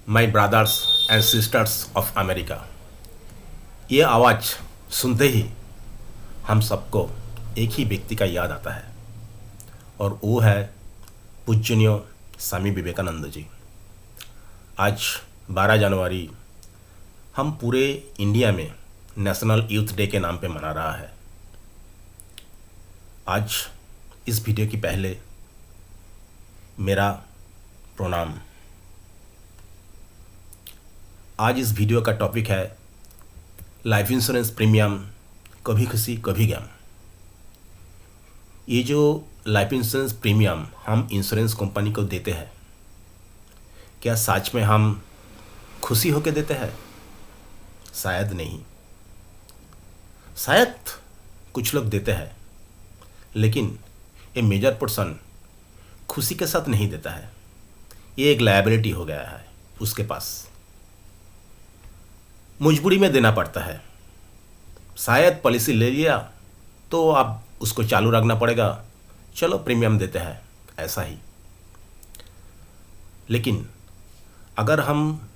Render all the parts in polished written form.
My brothers and sisters of America. ये आवाज़ सुनते ही हम सबको एक ही व्यक्ति का याद आता है और वो है पूज्यनीय स्वामी विवेकानंद जी। आज 12 जनवरी हम पूरे इंडिया में नेशनल यूथ डे के नाम पे मना रहा है। आज इस वीडियो की पहले मेरा प्रणाम। आज इस वीडियो का टॉपिक है लाइफ इंश्योरेंस प्रीमियम, कभी खुशी कभी गम। ये जो लाइफ इंश्योरेंस प्रीमियम हम इंश्योरेंस कंपनी को देते हैं, क्या सच में हम खुशी होकर देते हैं? शायद नहीं। शायद कुछ लोग देते हैं, लेकिन ये मेजर पर्सन खुशी के साथ नहीं देता है। ये एक लायबिलिटी हो गया है उसके पास, मजबूरी में देना पड़ता है। शायद पॉलिसी ले लिया तो अब उसको चालू रखना पड़ेगा, चलो प्रीमियम देते हैं, ऐसा ही। लेकिन अगर हम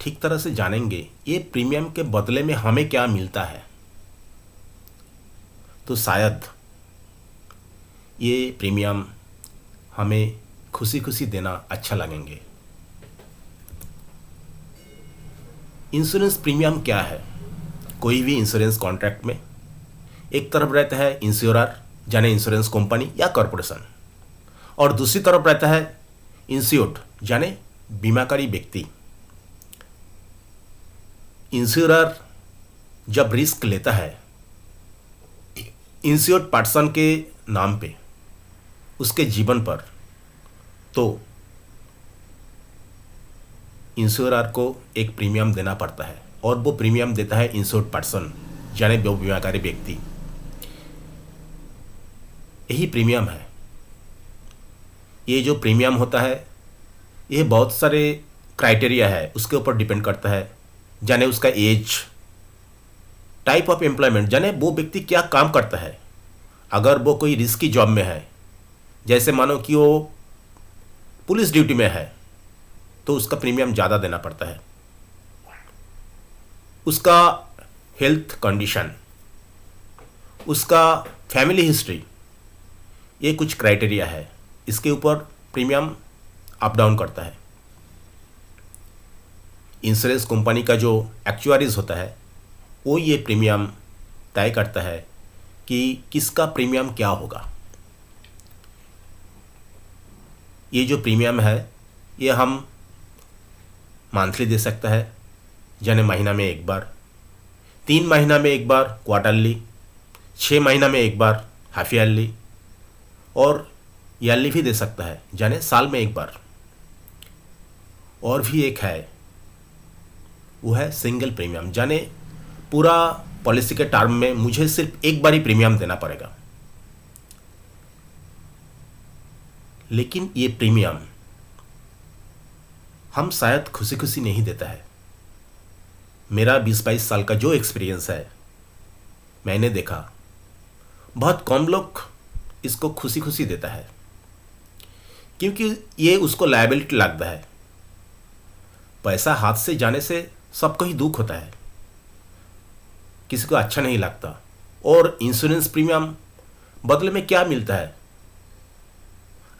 ठीक तरह से जानेंगे ये प्रीमियम के बदले में हमें क्या मिलता है, तो शायद ये प्रीमियम हमें खुशी खुशी देना अच्छा लगेंगे। इंश्योरेंस प्रीमियम क्या है? कोई भी इंश्योरेंस कॉन्ट्रैक्ट में एक तरफ रहता है इंश्योरर यानी इंश्योरेंस कंपनी या कॉरपोरेशन, और दूसरी तरफ रहता है इंश्योर्ड यानी बीमाकारी व्यक्ति। इंश्योरर जब रिस्क लेता है इंश्योर्ड पर्सन के नाम पे, उसके जीवन पर, तो इंश्योरर को एक प्रीमियम देना पड़ता है और वो प्रीमियम देता है इंश्योर्ड पर्सन यानी वो बीमाकारी व्यक्ति। यही प्रीमियम है। ये जो प्रीमियम होता है ये बहुत सारे क्राइटेरिया है, उसके ऊपर डिपेंड करता है। जाने उसका एज, टाइप ऑफ एम्प्लॉयमेंट, जाने वो व्यक्ति क्या काम करता है। अगर वो कोई रिस्की जॉब में है, जैसे मानो कि वो पुलिस ड्यूटी में है, तो उसका प्रीमियम ज़्यादा देना पड़ता है। उसका हेल्थ कंडीशन, उसका फैमिली हिस्ट्री, ये कुछ क्राइटेरिया है, इसके ऊपर प्रीमियम अप डाउन करता है। इंश्योरेंस कंपनी का जो एक्चुअरीज होता है वो ये प्रीमियम तय करता है कि किसका प्रीमियम क्या होगा। ये जो प्रीमियम है ये हम मंथली दे सकता है, यानी महीना में एक बार, 3 महीना में एक बार क्वार्टरली, 6 महीना में एक बार हाफ ईयरली, और ईयरली भी दे सकता है, यानी साल में एक बार। और भी एक है, वो है सिंगल प्रीमियम, यानी पूरा पॉलिसी के टर्म में मुझे सिर्फ एक बार ही प्रीमियम देना पड़ेगा। लेकिन ये प्रीमियम हम शायद खुशी खुशी नहीं देता है। मेरा 20-22 साल का जो एक्सपीरियंस है, मैंने देखा बहुत कम लोग इसको खुशी खुशी देता है, क्योंकि ये उसको लायबिलिटी लगता है। पैसा हाथ से जाने से सबको ही दुख होता है, किसी को अच्छा नहीं लगता। और इंश्योरेंस प्रीमियम बदले में क्या मिलता है?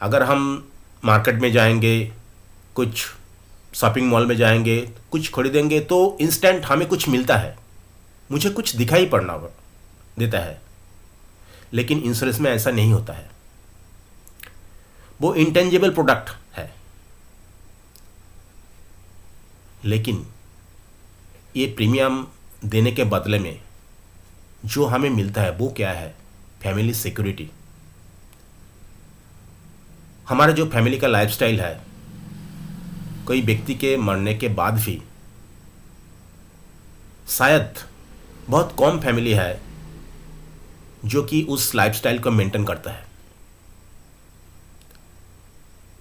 अगर हम मार्केट में जाएंगे, कुछ शॉपिंग मॉल में जाएंगे, कुछ खरीदेंगे, तो इंस्टेंट हमें कुछ मिलता है, मुझे कुछ दिखाई पड़ना देता है। लेकिन इंश्योरेंस में ऐसा नहीं होता है, वो इंटेंजिबल प्रोडक्ट है। लेकिन ये प्रीमियम देने के बदले में जो हमें मिलता है वो क्या है? Family security. हमारा जो फैमिली का लाइफस्टाइल है, कोई व्यक्ति के मरने के बाद भी शायद बहुत कम फैमिली है जो कि उस लाइफस्टाइल को मेंटेन करता है।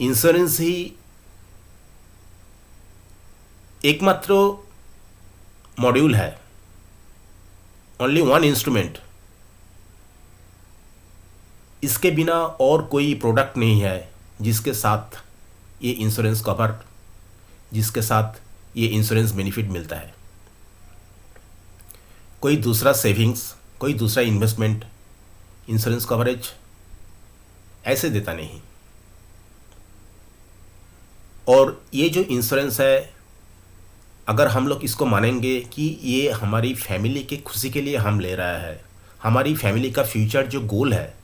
इंश्योरेंस ही एकमात्र मॉड्यूल है, ओनली वन इंस्ट्रूमेंट। इसके बिना और कोई प्रोडक्ट नहीं है जिसके साथ ये इंश्योरेंस कवर जिसके साथ ये इंश्योरेंस बेनिफिट मिलता है। कोई दूसरा सेविंग्स, कोई दूसरा इन्वेस्टमेंट इंश्योरेंस कवरेज ऐसे देता नहीं। और ये जो इंश्योरेंस है, अगर हम लोग इसको मानेंगे कि ये हमारी फैमिली की खुशी के लिए हम ले रहा है, हमारी फैमिली का फ्यूचर जो गोल है,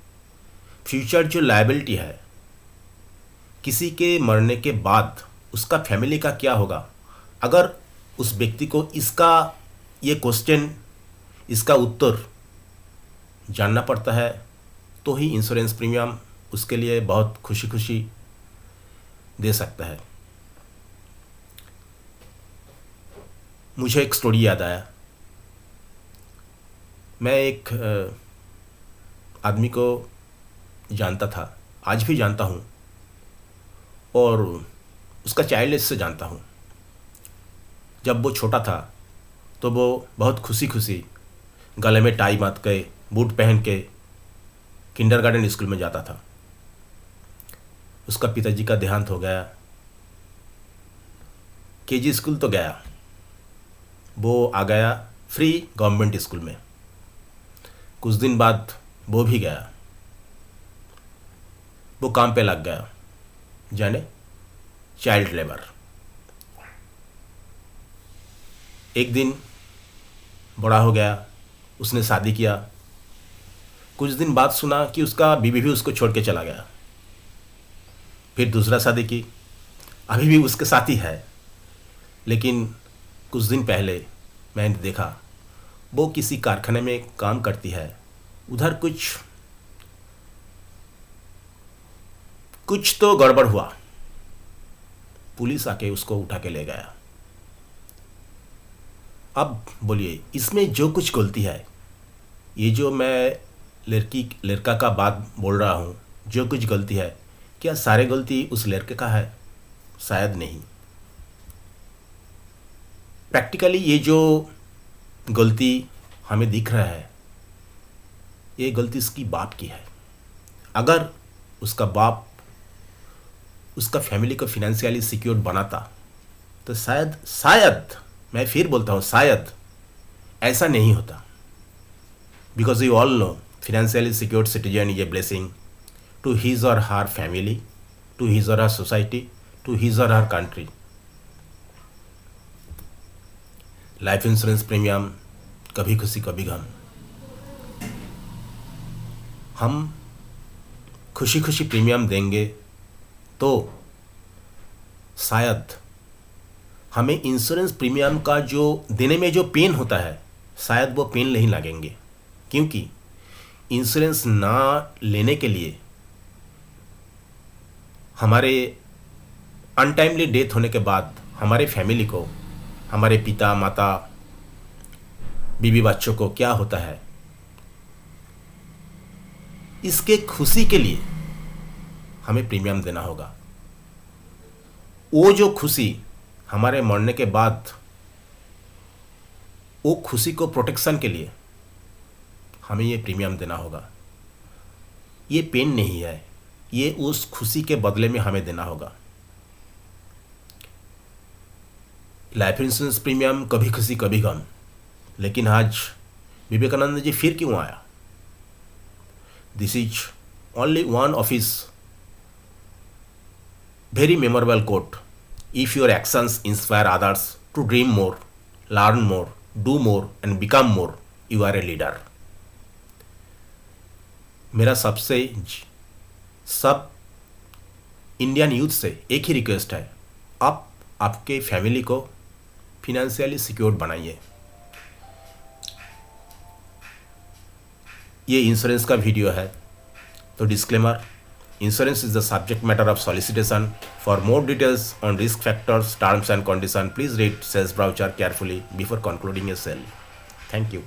फ्यूचर जो लायबिलिटी है, किसी के मरने के बाद उसका फैमिली का क्या होगा, अगर उस व्यक्ति को इसका ये क्वेश्चन, इसका उत्तर जानना पड़ता है, तो ही इंश्योरेंस प्रीमियम उसके लिए बहुत खुशी खुशी दे सकता है। मुझे एक स्टोरी याद आया। मैं एक आदमी को जानता था, आज भी जानता हूँ, और उसका चाइल्ड एज से जानता हूँ। जब वो छोटा था तो वो बहुत खुशी खुशी गले में टाई बांध के, बूट पहन के किंडरगार्टन स्कूल में जाता था। उसका पिताजी का देहांत हो गया। केजी स्कूल तो गया, वो आ गया फ्री गवर्नमेंट स्कूल में। कुछ दिन बाद वो भी गया, वो काम पे लग गया, जाने चाइल्ड लेबर। एक दिन बड़ा हो गया, उसने शादी किया। कुछ दिन बाद सुना कि उसका बीवी भी उसको छोड़ के चला गया। फिर दूसरा शादी की, अभी भी उसके साथ ही है। लेकिन कुछ दिन पहले मैंने देखा वो किसी कारखाने में काम करती है। उधर कुछ तो गड़बड़ हुआ। पुलिस आके उसको उठा के ले गया। अब बोलिए, इसमें जो कुछ गलती है, ये जो मैं लड़का का बात बोल रहा हूँ, जो कुछ गलती है, क्या सारे गलती उस लड़के का है? शायद नहीं। प्रैक्टिकली ये जो गलती हमें दिख रहा है, ये गलती उसकी बाप की है। अगर उसका बाप उसका फैमिली को फिनेंशियली सिक्योर बनाता तो शायद मैं फिर बोलता हूँ, शायद ऐसा नहीं होता। Because you all know financially secured citizen is a blessing to his or her family, to his or her society, to his or her country. Life insurance premium कभी खुशी कभी गम। हम खुशी खुशी प्रीमियम देंगे तो शायद हमें इंश्योरेंस प्रीमियम का जो देने में जो पेन होता है, शायद वो पेन नहीं लगेंगे। क्योंकि इंश्योरेंस ना लेने के लिए हमारे अनटाइमली डेथ होने के बाद हमारे फैमिली को, हमारे पिता माता, बीवी बच्चों को क्या होता है, इसके खुशी के लिए हमें प्रीमियम देना होगा। वो जो खुशी हमारे मरने के बाद, वो खुशी को प्रोटेक्शन के लिए हमें ये प्रीमियम देना होगा। ये पेन नहीं है, ये उस खुशी के बदले में हमें देना होगा। लाइफ इंश्योरेंस प्रीमियम कभी खुशी कभी गम। लेकिन आज विवेकानंद जी फिर क्यों आया? This is only one of his very memorable quote. If your actions inspire others to dream more, learn more, do more and become more, you are a leader. मेरा सब इंडियन यूथ से एक ही रिक्वेस्ट है, आप आपके family को financially secure बनाइए। ये इंश्योरेंस का वीडियो है, तो disclaimer, insurance is the subject matter of solicitation. For more details on risk factors, terms and conditions, please read sales brochure carefully before concluding a sale. Thank you.